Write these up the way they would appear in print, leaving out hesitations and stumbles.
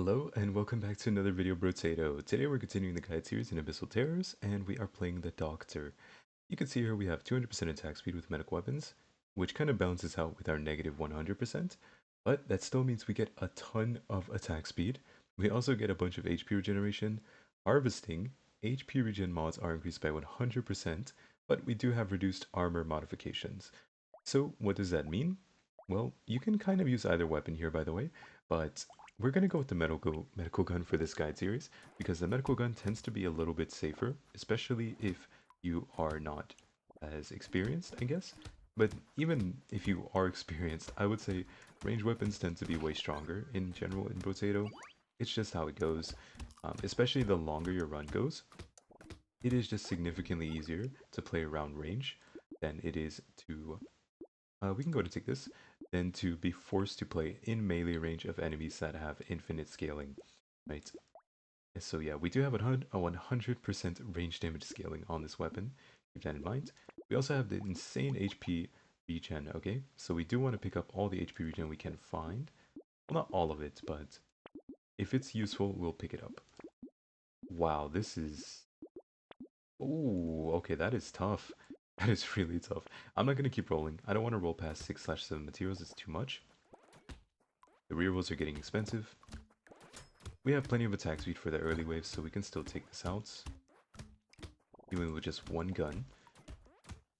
Hello and welcome back to another video, Brotato. Today we're continuing the guide series in Abyssal Terrors and we are playing the Doctor. You can see here we have 200% attack speed with medic weapons, which kind of balances out with our negative 100%, but that still means we get a ton of attack speed. We also get a bunch of HP regeneration, harvesting, HP regen mods are increased by 100%, but we do have reduced armor modifications. So what does that mean? Well, you can kind of use either weapon here, by the way, but we're going to go with the medical gun for this guide series because the medical gun tends to be a little bit safer, especially if you are not as experienced, I guess. But even if you are experienced, I would say ranged weapons tend to be way stronger in general in Brotato. It's just how it goes, especially the longer your run goes. It is just significantly easier to play around range than it is to... we can go to take this than to be forced to play in melee range of enemies that have infinite scaling, right? So yeah, we do have a 100% range damage scaling on this weapon, keep that in mind. We also have the insane HP regen, okay? So we do want to pick up all the HP regen we can find. Well, not all of it, but if it's useful, we'll pick it up. Wow, this is... Ooh, okay, that is tough. That is really tough. I'm not going to keep rolling. I don't want to roll past 6/7 materials. It's too much. The rerolls are getting expensive. We have plenty of attack speed for the early waves, so we can still take this out. Even with just one gun.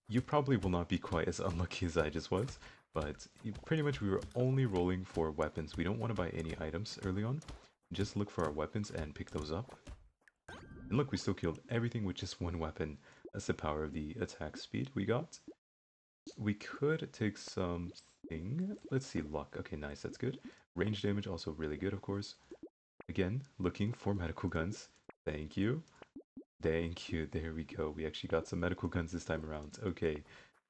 You probably will not be quite as unlucky as I just was, but pretty much we were only rolling for weapons. We don't want to buy any items early on. Just look for our weapons and pick those up. And look, we still killed everything with just one weapon. That's the power of the attack speed we got. We could take something. Let's see, luck. Okay, nice, that's good. Range damage also really good, of course. Again, looking for medical guns. Thank you. Thank you. There we go. We actually got some medical guns this time around. Okay,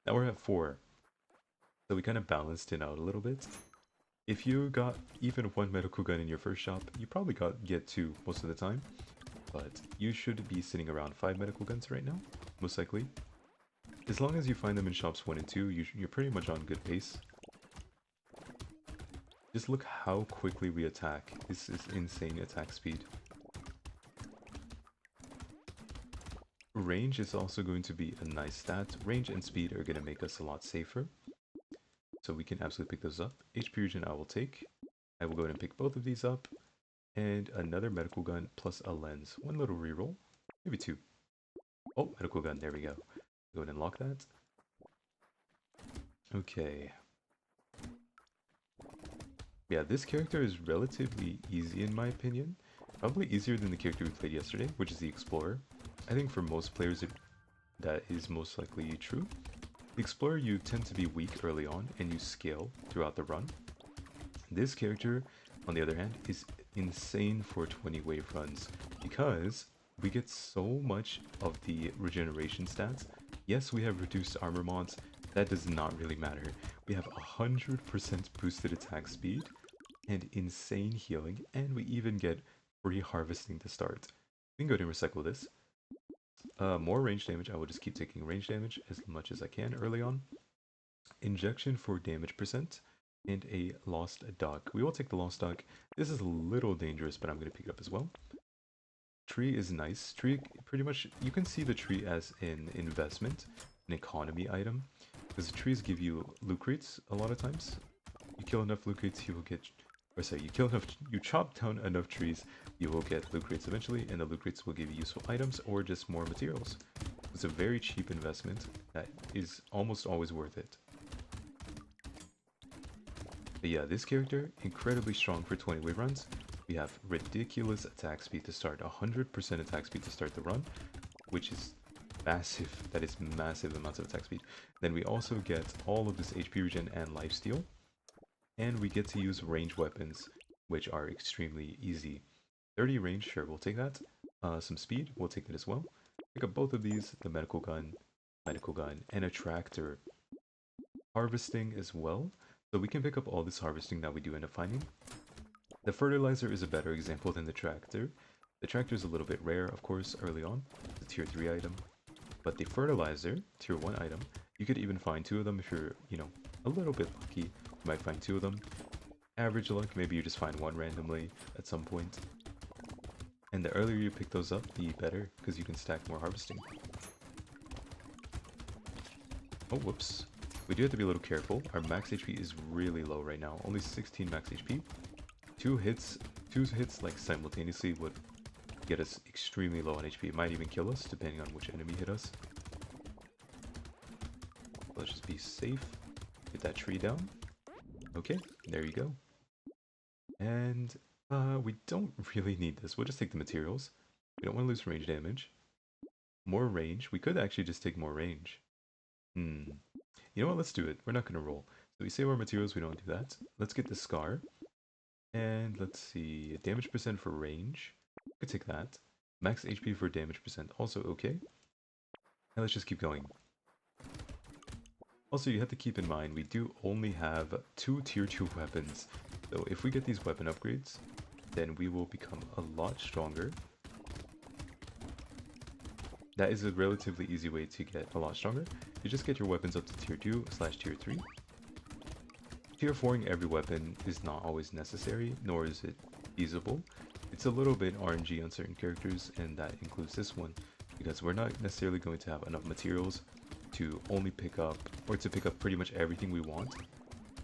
now we're at 4. So we kind of balanced it out a little bit. If you got even one medical gun in your first shop, you probably get 2 most of the time. But you should be sitting around 5 medical guns right now, most likely. As long as you find them in shops 1 and 2, you're pretty much on good pace. Just look how quickly we attack. This is insane attack speed. Range is also going to be a nice stat. Range and speed are going to make us a lot safer. So we can absolutely pick those up. HP regen I will take. I will go ahead and pick both of these up. And another medical gun plus a lens. One little reroll. Maybe 2. Oh, medical gun. There we go. Go ahead and lock that. Okay. Yeah, this character is relatively easy in my opinion. Probably easier than the character we played yesterday, which is the Explorer. I think for most players that is most likely true. The Explorer, you tend to be weak early on and you scale throughout the run. This character, on the other hand, is insane for 20 wave runs because we get so much of the regeneration stats. Yes, we have reduced armor mods. That does not really matter. We have 100% boosted attack speed and insane healing, and we even get free harvesting to start. We can go ahead and recycle this. More range damage. I will just keep taking range damage as much as I can early on. Injection for damage percent. And a lost duck. We will take the lost duck. This is a little dangerous, but I'm going to pick it up as well. Tree is nice. Tree, pretty much, you can see the tree as an investment, an economy item, because the trees give you loot crates a lot of times. You kill enough loot crates, you will get, or sorry, you chop down enough trees, you will get loot crates eventually, and the loot crates will give you useful items or just more materials. It's a very cheap investment that is almost always worth it. But yeah, this character, incredibly strong for 20 wave runs. We have ridiculous attack speed to start, 100% attack speed to start the run, which is massive. That is massive amounts of attack speed. Then we also get all of this HP regen and lifesteal. And we get to use range weapons, which are extremely easy. 30 range, sure, we'll take that. Some speed, we'll take that as well. Pick up both of these, the medical gun, and a tractor. Harvesting as well. So we can pick up all this harvesting that we do end up finding. The fertilizer is a better example than the tractor. The tractor is a little bit rare, of course, early on. It's a tier 3 item. But the fertilizer, tier 1 item, you could even find 2 of them if you're, a little bit lucky. You might find 2 of them. average luck, maybe you just find one randomly at some point. And the earlier you pick those up, the better, because you can stack more harvesting. Oh, whoops. We do have to be a little careful. Our max HP is really low right now. Only 16 max HP. Two hits like simultaneously would get us extremely low on HP. It might even kill us, depending on which enemy hit us. Let's just be safe. Get that tree down. Okay, there you go. And we don't really need this. We'll just take the materials. We don't want to lose range damage. More range. We could actually just take more range. You know what? Let's do it. We're not going to roll. So we save our materials. We don't do that. Let's get the scar. And let's see. Damage percent for range. We could take that. Max HP for damage percent. Also okay. And let's just keep going. Also, you have to keep in mind, we do only have 2 tier 2 weapons. So if we get these weapon upgrades, then we will become a lot stronger. That is a relatively easy way to get a lot stronger. You just get your weapons up to tier 2/tier 3. Tier 4ing every weapon is not always necessary, nor is it feasible. It's a little bit RNG on certain characters, and that includes this one, because we're not necessarily going to have enough materials to only pick up, or to pick up pretty much everything we want,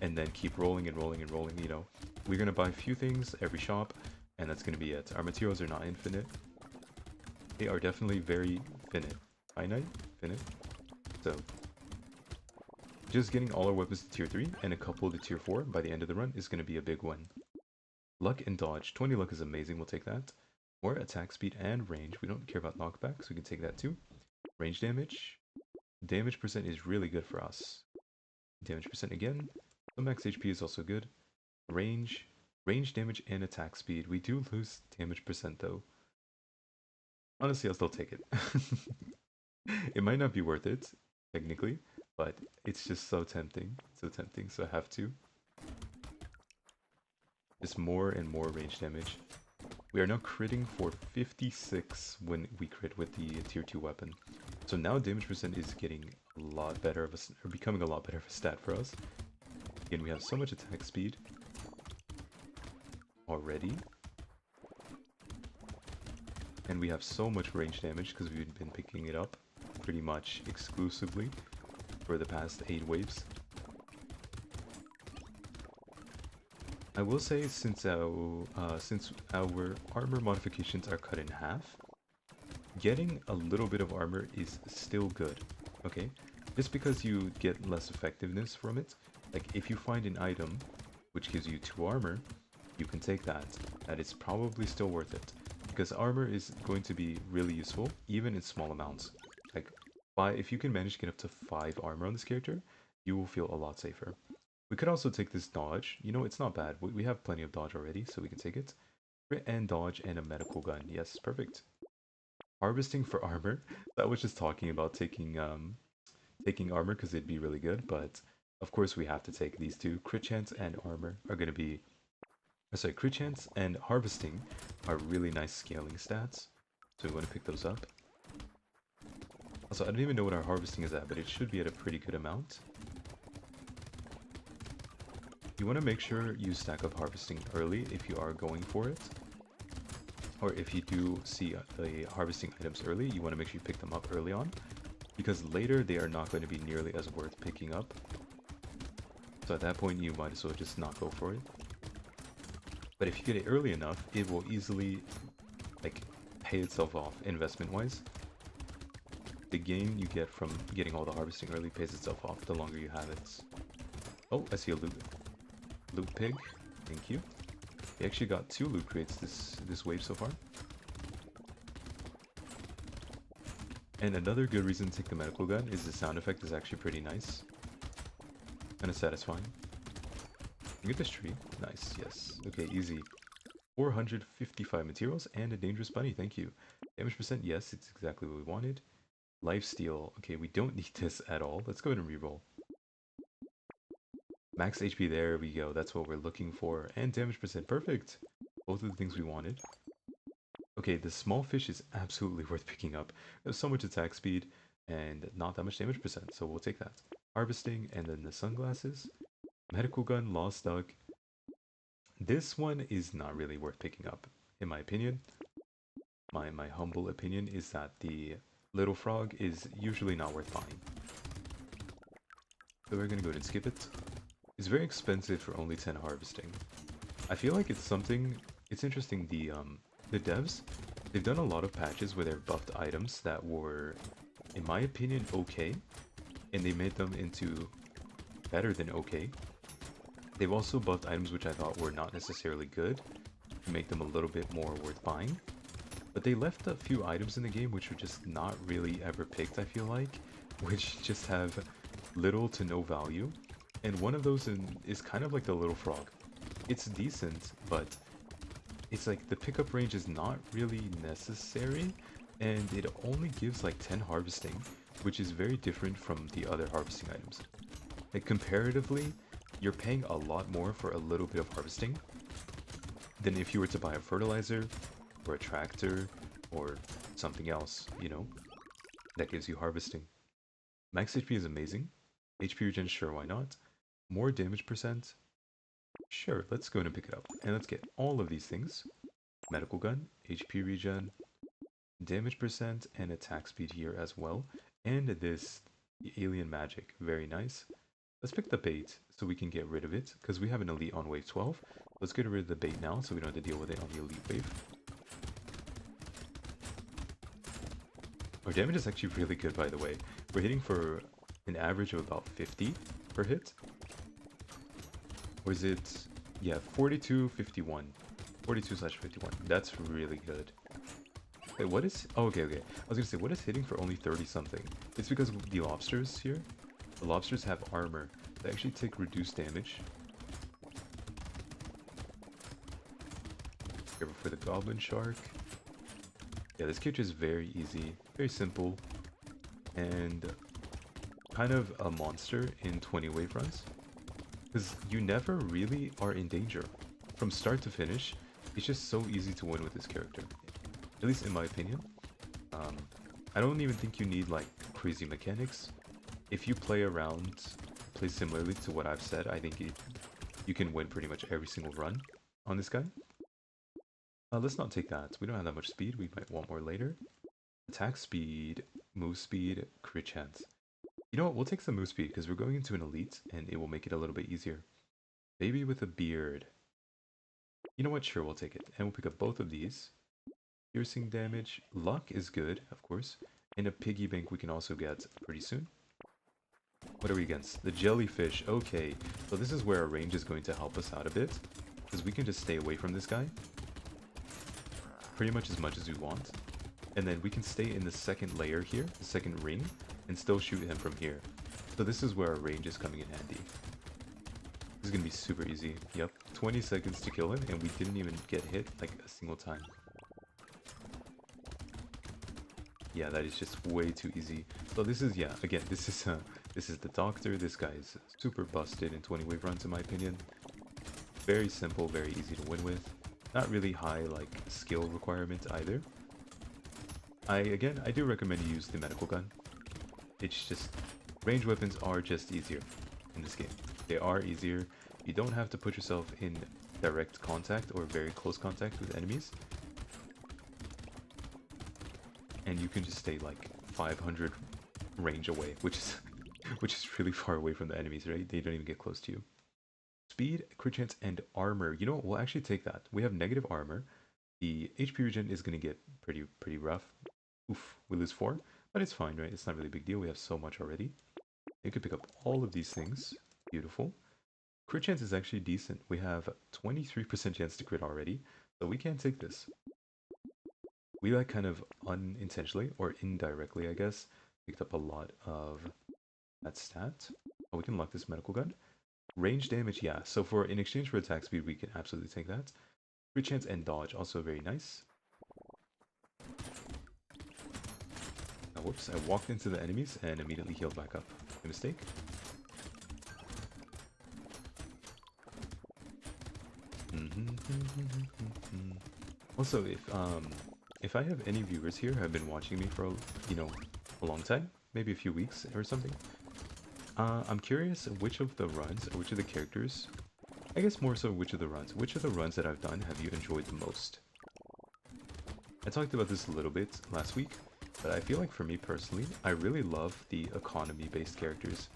and then keep rolling and rolling and rolling, you know. We're going to buy a few things every shop, and that's going to be it. Our materials are not infinite. They are definitely very finite, so just getting all our weapons to tier 3 and a couple to tier 4 by the end of the run is going to be a big one. Luck and dodge. 20 luck is amazing, we'll take that. More attack speed and range. We don't care about knockback, so we can take that too. Range damage. Damage percent is really good for us. Damage percent again. The max HP is also good. Range damage, and attack speed. We do lose damage percent though. Honestly, I'll still take it. It might not be worth it, technically, but it's just so tempting. So I have to. Just more and more range damage. We are now critting for 56 when we crit with the tier 2 weapon. So now damage percent is getting a lot better of a, or becoming a lot better of a stat for us. Again, we have so much attack speed already. And we have so much range damage because we've been picking it up pretty much exclusively for the past 8 waves. I will say, since our armor modifications are cut in half, getting a little bit of armor is still good, okay? Just because you get less effectiveness from it, like if you find an item which gives you 2 armor, you can take that. That is probably still worth it, because armor is going to be really useful, even in small amounts. Like, if you can manage to get up to 5 armor on this character, you will feel a lot safer. We could also take this dodge. You know, it's not bad. We have plenty of dodge already, so we can take it. Crit and dodge and a medical gun. Yes, perfect. Harvesting for armor. That was just talking about taking armor because it'd be really good, but of course we have to take these two. Crit chance and armor are going to be... Sorry, crit chance and harvesting are really nice scaling stats, so we want to pick those up. Also, I don't even know what our harvesting is at, but it should be at a pretty good amount. You want to make sure you stack up harvesting early if you are going for it. Or if you do see the harvesting items early, you want to make sure you pick them up early on. Because later they are not going to be nearly as worth picking up. So at that point you might as well just not go for it. But if you get it early enough, it will easily like pay itself off investment-wise. The gain you get from getting all the harvesting early pays itself off the longer you have it. Oh, I see a loot pig. Thank you. We actually got 2 loot crates this wave so far. And another good reason to take the medical gun is the sound effect is actually pretty nice. Kind of satisfying. Get this tree. Nice, yes. Okay, easy. 455 materials and a dangerous bunny, thank you. Damage percent, yes, it's exactly what we wanted. Lifesteal, okay, we don't need this at all. Let's go ahead and reroll. Max HP, there we go, that's what we're looking for. And damage percent, perfect! Both of the things we wanted. Okay, the small fish is absolutely worth picking up. There's so much attack speed and not that much damage percent, so we'll take that. Harvesting, and then the sunglasses. Medical gun, lost duck. This one is not really worth picking up, in my opinion. My humble opinion is that the little frog is usually not worth buying. So we're gonna go ahead and skip it. It's very expensive for only 10 harvesting. I feel like it's something, it's interesting, the devs, they've done a lot of patches where they've buffed items that were, in my opinion, okay, and they made them into better than okay. They've also buffed items which I thought were not necessarily good to make them a little bit more worth buying. But they left a few items in the game which were just not really ever picked, I feel like, which just have little to no value. And one of those is kind of like the little frog. It's decent, but it's like the pickup range is not really necessary, and it only gives like 10 harvesting, which is very different from the other harvesting items. Like comparatively, you're paying a lot more for a little bit of harvesting than if you were to buy a fertilizer or a tractor or something else, you know, that gives you harvesting. Max HP is amazing. HP regen, sure, why not? More damage percent, sure, let's go and pick it up. And let's get all of these things. Medical gun, HP regen, damage percent, and attack speed here as well. And this alien magic, very nice. Let's pick the bait so we can get rid of it, because we have an elite on wave 12. Let's get rid of the bait now so we don't have to deal with it on the elite wave. Our damage is actually really good, by the way. We're hitting for an average of about 50 per hit. Or is it, yeah, 42, 51. 42/51. That's really good. Wait, what is, oh, okay. I was gonna say, what is hitting for only 30 something? It's because of the lobsters here. The lobsters have armor. They actually take reduced damage. Careful for the goblin shark. Yeah, this cage is very easy, very simple, and kind of a monster in 20 wave runs. Because you never really are in danger. From start to finish, it's just so easy to win with this character. At least in my opinion. I don't even think you need like crazy mechanics. If you play around, play similarly to what I've said, I think you can win pretty much every single run on this guy. Let's not take that. We don't have that much speed. We might want more later. Attack speed, move speed, crit chance. You know what? We'll take some move speed because we're going into an elite and it will make it a little bit easier. Baby with a beard. You know what? Sure, we'll take it. And we'll pick up both of these. Piercing damage. Luck is good, of course. And a piggy bank we can also get pretty soon. What are we against? The jellyfish. Okay. So this is where our range is going to help us out a bit. Because we can just stay away from this guy. Pretty much as we want. And then we can stay in the second layer here, the second ring, and still shoot him from here. So this is where our range is coming in handy. This is going to be super easy. Yep, 20 seconds to kill him, and we didn't even get hit like a single time. Yeah, that is just way too easy. So this is, yeah, again, this is the doctor. This guy is super busted in 20 wave runs in my opinion. Very simple, very easy to win with. Not really high like skill requirement either. I do recommend you use the medical gun. It's just, ranged weapons are just easier in this game. They are easier. You don't have to put yourself in direct contact or very close contact with enemies. And you can just stay like 500 range away, which is really far away from the enemies, right? They don't even get close to you. Speed, crit chance, and armor. You know what? We'll actually take that. We have negative armor. The HP regen is going to get pretty rough. Oof, we lose 4, but it's fine, right? It's not really a big deal. We have so much already. You can pick up all of these things. Beautiful. Crit chance is actually decent. We have 23% chance to crit already, so we can take this. We like kind of unintentionally, or indirectly, I guess, picked up a lot of that stat. Oh, we can lock this medical gun. Range damage, yeah. So in exchange for attack speed, we can absolutely take that. Crit chance and dodge, also very nice. Oh, whoops, I walked into the enemies and immediately healed back up. A mistake. Also, if I have any viewers here who have been watching me for a long time, maybe a few weeks or something, I'm curious which of the runs or which of the characters. I guess more so which of the runs. Which of the runs that I've done have you enjoyed the most? I talked about this a little bit last week, but I feel like for me personally, I really love the economy-based characters.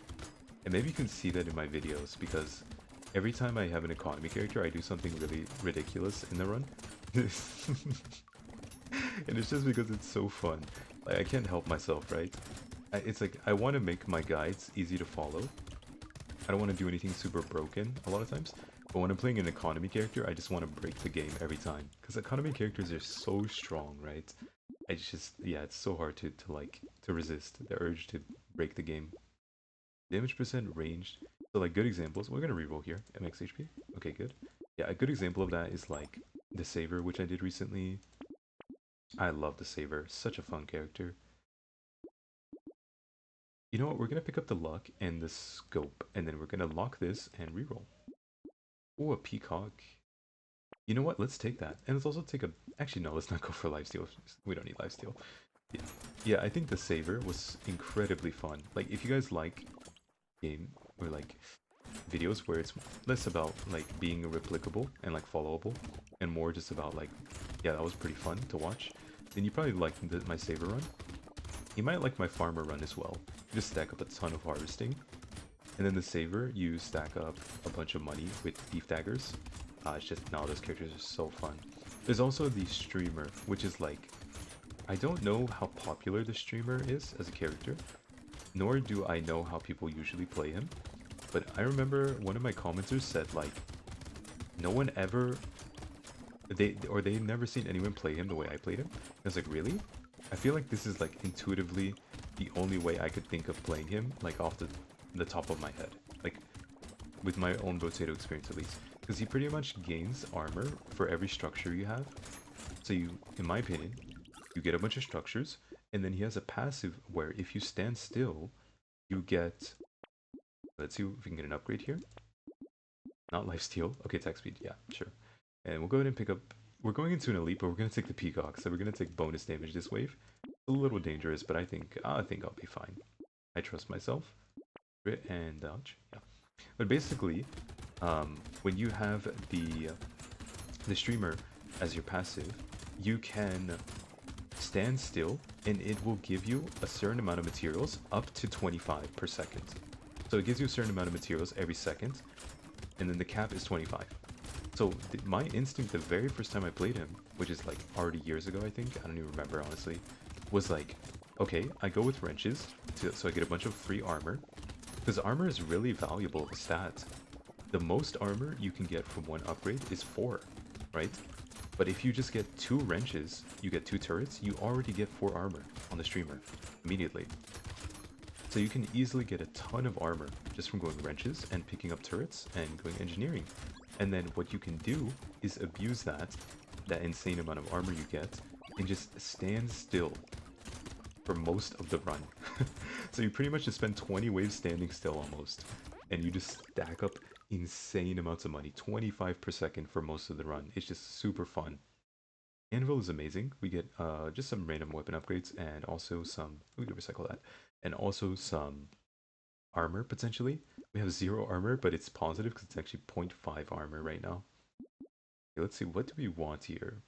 And maybe you can see that in my videos, because every time I have an economy character, I do something really ridiculous in the run. And it's just because it's so fun. Like, I can't help myself, right? It's like, I want to make my guides easy to follow. I don't want to do anything super broken a lot of times. But when I'm playing an economy character, I just want to break the game every time. Because economy characters are so strong, right? It's just, yeah, it's so hard to resist the urge to break the game. Damage percent, ranged. So like good examples, we're gonna reroll here. MX HP. Okay, good. Yeah, a good example of that is like the Saver, which I did recently. I love the Saver. Such a fun character. You know what? We're gonna pick up the luck and the scope, and then we're gonna lock this and reroll. Oh, a peacock. You know what? Let's take that. And let's also take a... Actually, no, let's not go for lifesteal. We don't need lifesteal. Yeah. Yeah, I think the Saver was incredibly fun. Like, if you guys like game or like videos where it's less about like being replicable and like followable and more just about like, yeah, that was pretty fun to watch, then you probably like my Saver run. You might like my Farmer run as well. You just stack up a ton of harvesting. And then the Saver, you stack up a bunch of money with Beef Daggers. It's just, no, those characters are so fun. There's also the Streamer, which is like, I don't know how popular the Streamer is as a character, nor do I know how people usually play him. But I remember one of my commenters said like, no one ever, they've never seen anyone play him the way I played him. I was like, really? I feel like this is like intuitively the only way I could think of playing him, like off the top of my head, like with my own Brotato experience at least, because he pretty much gains armor for every structure you have. So you, in my opinion, you get a bunch of structures, and then he has a passive where if you stand still, you get, let's see if we can get an upgrade here. Not lifesteal. Okay, attack speed. Yeah, sure. And we'll go ahead and pick up, we're going into an elite, but we're going to take the peacock, so we're going to take bonus damage this wave. A little dangerous, but I think I'll be fine. I trust myself. Crit and dodge. Yeah. But basically, when you have the Streamer as your passive, you can stand still and it will give you a certain amount of materials, up to 25 per second. So it gives you a certain amount of materials every second, and then the cap is 25. So my instinct the very first time I played him, which is like already years ago I think, I don't even remember honestly, was like, okay, I go with wrenches so I get a bunch of free armor, because armor is really valuable of a stat. The most armor you can get from one upgrade is 4, right? But if you just get 2 wrenches, you get 2 turrets, you already get 4 armor on the Streamer immediately. So you can easily get a ton of armor just from going wrenches and picking up turrets and going engineering. And then what you can do is abuse that insane amount of armor you get, and just stand still for most of the run. So you pretty much just spend 20 waves standing still almost, and you just stack up insane amounts of money, 25 per second for most of the run. It's just super fun. Anvil is amazing. We get just some random weapon upgrades, and also some, we can recycle that, and also some armor potentially. We have 0 armor, but it's positive because it's actually 0.5 armor right now. Okay, let's see, what do we want here?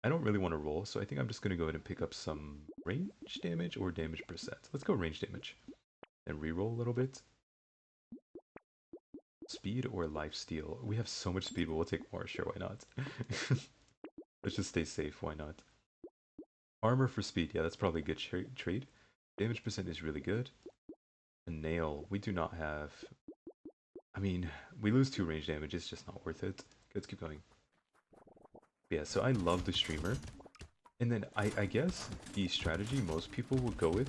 I don't really want to roll, so I think I'm just going to go ahead and pick up some range damage or damage percent. Let's go range damage. And reroll a little bit. Speed or lifesteal? We have so much speed, but we'll take more. Sure, why not? Let's just stay safe, why not? Armor for speed, yeah, that's probably a good trade. Damage percent is really good. A nail, we do not have... I mean, we lose 2 range damage, it's just not worth it. Let's keep going. Yeah, so I love the Streamer. And then I guess the strategy most people will go with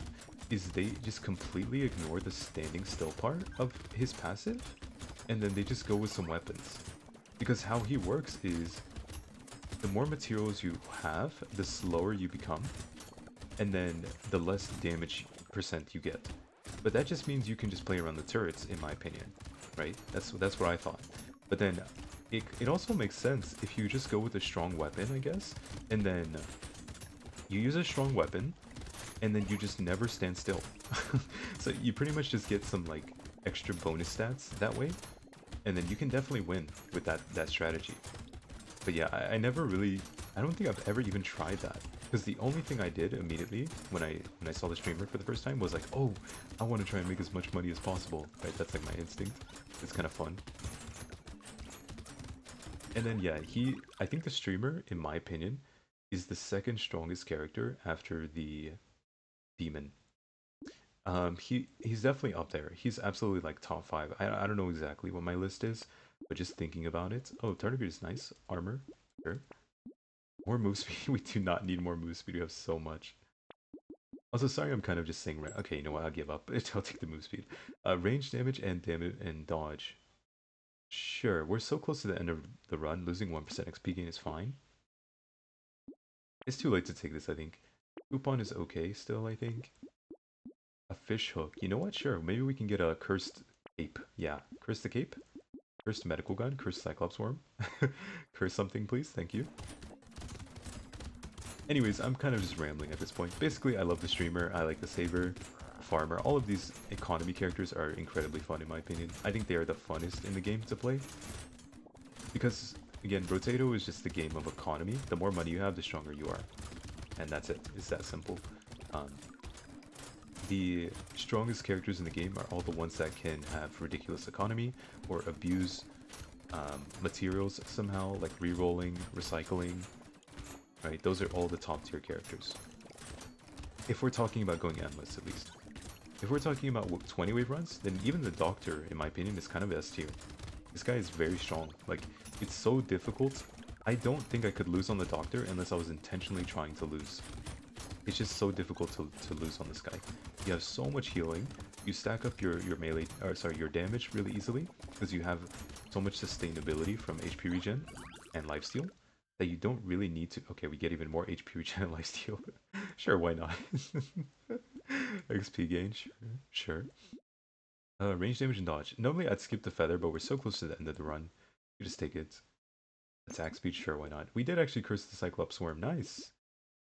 is they just completely ignore the standing still part of his passive, and then they just go with some weapons. Because how he works is, the more materials you have, the slower you become, and then the less damage percent you get. But that just means you can just play around the turrets, in my opinion, right? That's what I thought. But then it also makes sense if you just go with a strong weapon, I guess, and then you use a strong weapon, and then you just never stand still. So you pretty much just get some like extra bonus stats that way, and then you can definitely win with that strategy. But yeah, I don't think I've ever even tried that. Because the only thing I did immediately when I saw the streamer for the first time was like, oh, I want to try and make as much money as possible, right? That's like my instinct. It's kind of fun. And then yeah, I think the streamer, in my opinion, is the second strongest character after the demon. He's definitely up there. He's absolutely like top 5. I don't know exactly what my list is, but just thinking about it. Oh, Tardigrade is nice. Armor, sure. More move speed. We do not need more move speed. We have so much. Also, sorry, I'm kind of just saying. Okay, you know what? I'll give up. I'll take the move speed. Range damage and dodge. Sure, we're so close to the end of the run. Losing 1% XP gain is fine. It's too late to take this, I think. Coupon is okay still, I think. A fish hook. You know what? Sure, maybe we can get a cursed cape. Yeah, curse the cape. Cursed medical gun. Cursed cyclops worm. Curse something, please. Thank you. Anyways, I'm kind of just rambling at this point. Basically, I love the streamer. I like the saber, farmer. All of these economy characters are incredibly fun in my opinion. I think they are the funnest in the game to play. Because, again, Brotato is just the game of economy. The more money you have, the stronger you are. And that's it. It's that simple. The strongest characters in the game are all the ones that can have ridiculous economy or abuse materials somehow, like re-rolling, recycling. Right, those are all the top tier characters. If we're talking about going endless, at least. If we're talking about 20 wave runs, then even the Doctor, in my opinion, is kind of S tier. This guy is very strong. Like, it's so difficult. I don't think I could lose on the Doctor unless I was intentionally trying to lose. It's just so difficult to lose on this guy. You have so much healing. You stack up your melee, or sorry, your damage really easily because you have so much sustainability from HP regen and lifesteal that you don't really need to. Okay, we get even more HP regen and lifesteal. Sure, why not? XP gain, sure. Range damage and dodge. Normally I'd skip the feather, but we're so close to the end of the run. You just take it. Attack speed, sure, why not? We did actually curse the Cyclops Worm, nice.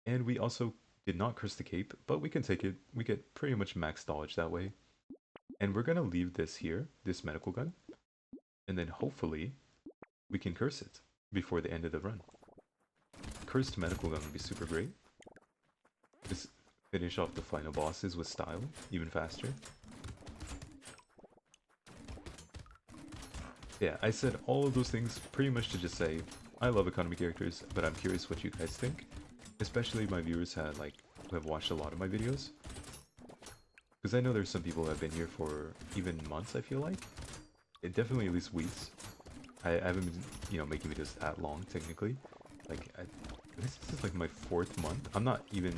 And we also did not curse the cape, but we can take it. We get pretty much max dodge that way. And we're gonna leave this here, this medical gun. And then hopefully we can curse it before the end of the run. Cursed medical gun would be super great. Just finish off the final bosses with style, even faster. Yeah, I said all of those things pretty much to just say, I love economy characters, but I'm curious what you guys think. Especially my viewers who have watched a lot of my videos. Because I know there's some people who have been here for even months, I feel like. It definitely at least weeks. I haven't been, making videos that long, technically. This is like my 4th month. I'm not even...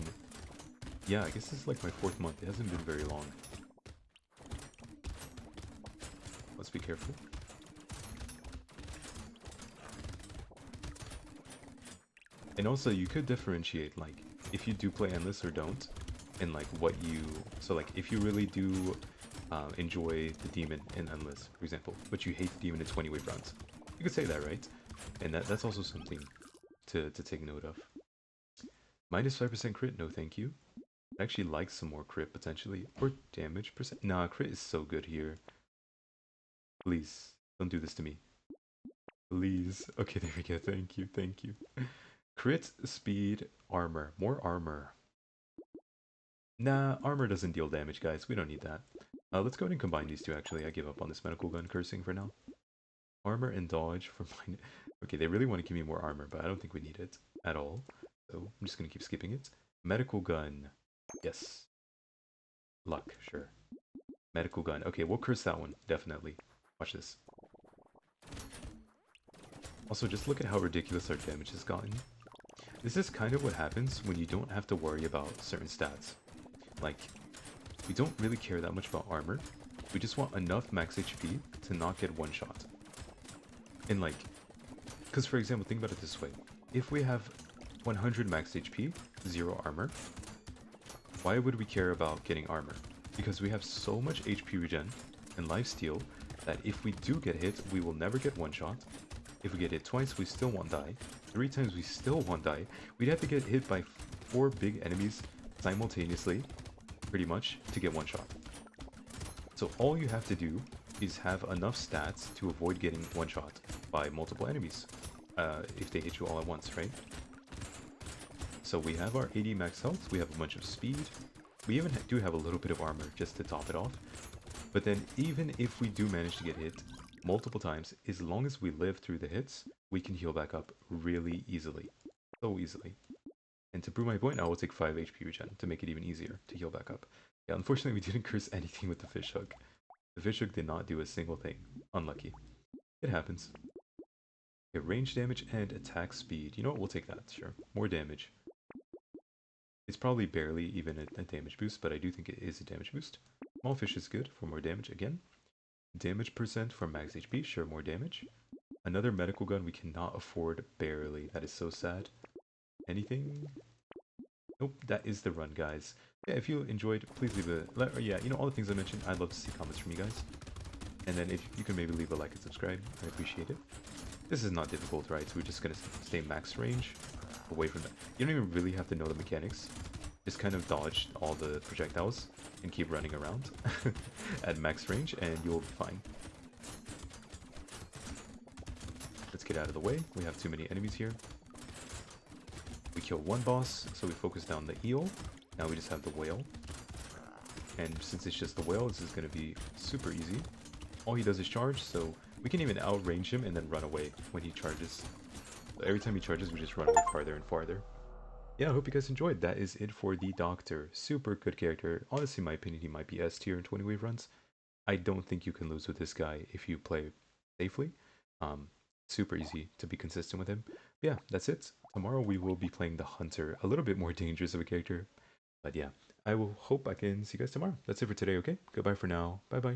Yeah, I guess this is like my 4th month. It hasn't been very long. Let's be careful. And also, you could differentiate, like, if you do play Endless or don't, and, like, what you... So, like, if you really do enjoy the Demon in Endless, for example, but you hate the Demon in 20 wave rounds, you could say that, right? And that's also something to take note of. Minus 5% crit? No, thank you. I'd actually like some more crit, potentially. Or damage percent? Nah, crit is so good here. Please, don't do this to me. Please. Okay, there we go. Thank you, thank you. Crit, speed, armor. More armor. Nah, armor doesn't deal damage, guys. We don't need that. Let's go ahead and combine these two, actually. I give up on this medical gun cursing for now. Armor and dodge for mine. Okay, they really want to give me more armor, but I don't think we need it at all. So I'm just going to keep skipping it. Medical gun. Yes. Luck, sure. Medical gun. Okay, we'll curse that one, definitely. Watch this. Also, just look at how ridiculous our damage has gotten. This is kind of what happens when you don't have to worry about certain stats. Like, we don't really care that much about armor. We just want enough max HP to not get one shot. And like, because for example, think about it this way. If we have 100 max HP, 0 armor, why would we care about getting armor? Because we have so much HP regen and lifesteal that if we do get hit, we will never get one shot. If we get hit twice, we still won't die. 3 times, we still won't die. We'd have to get hit by 4 big enemies simultaneously, pretty much, to get one shot. So all you have to do is have enough stats to avoid getting one-shot by multiple enemies if they hit you all at once, right? So we have our 80 max health, we have a bunch of speed, we even do have a little bit of armor just to top it off. But then even if we do manage to get hit multiple times, as long as we live through the hits, we can heal back up really easily. So easily. And to prove my point, I will take 5 HP regen to make it even easier to heal back up. Yeah, unfortunately we didn't curse anything with the fish hook. The fish hook did not do a single thing. Unlucky. It happens. Okay, range damage and attack speed. You know what, we'll take that, sure. More damage. It's probably barely even a damage boost, but I do think it is a damage boost. Small fish is good for more damage again. Damage percent for max HP, sure, more damage. Another medical gun we cannot afford barely. That is so sad. Anything? Nope, that is the run, guys. Yeah, if you enjoyed, please leave a... Yeah, you know, all the things I mentioned, I'd love to see comments from you guys. And then if you can maybe leave a like and subscribe, I appreciate it. This is not difficult, right? So we're just gonna stay max range, away from that. You don't even really have to know the mechanics. Just kind of dodge all the projectiles and keep running around at max range and you'll be fine. Let's get out of the way. We have too many enemies here. We kill one boss, so we focus down the eel. Now we just have the whale. And since it's just the whale, this is going to be super easy. All he does is charge, so we can even outrange him and then run away when he charges. So every time he charges, we just run away farther and farther. Yeah, I hope you guys enjoyed. That is it for the Doctor. Super good character. Honestly, in my opinion, he might be S tier in 20 wave runs. I don't think you can lose with this guy if you play safely. Um, Super easy to be consistent with him. But yeah, that's it. Tomorrow we will be playing the Hunter, a little bit more dangerous of a character. But yeah, I will hope I can see you guys tomorrow. That's it for today, okay? Goodbye for now. Bye bye.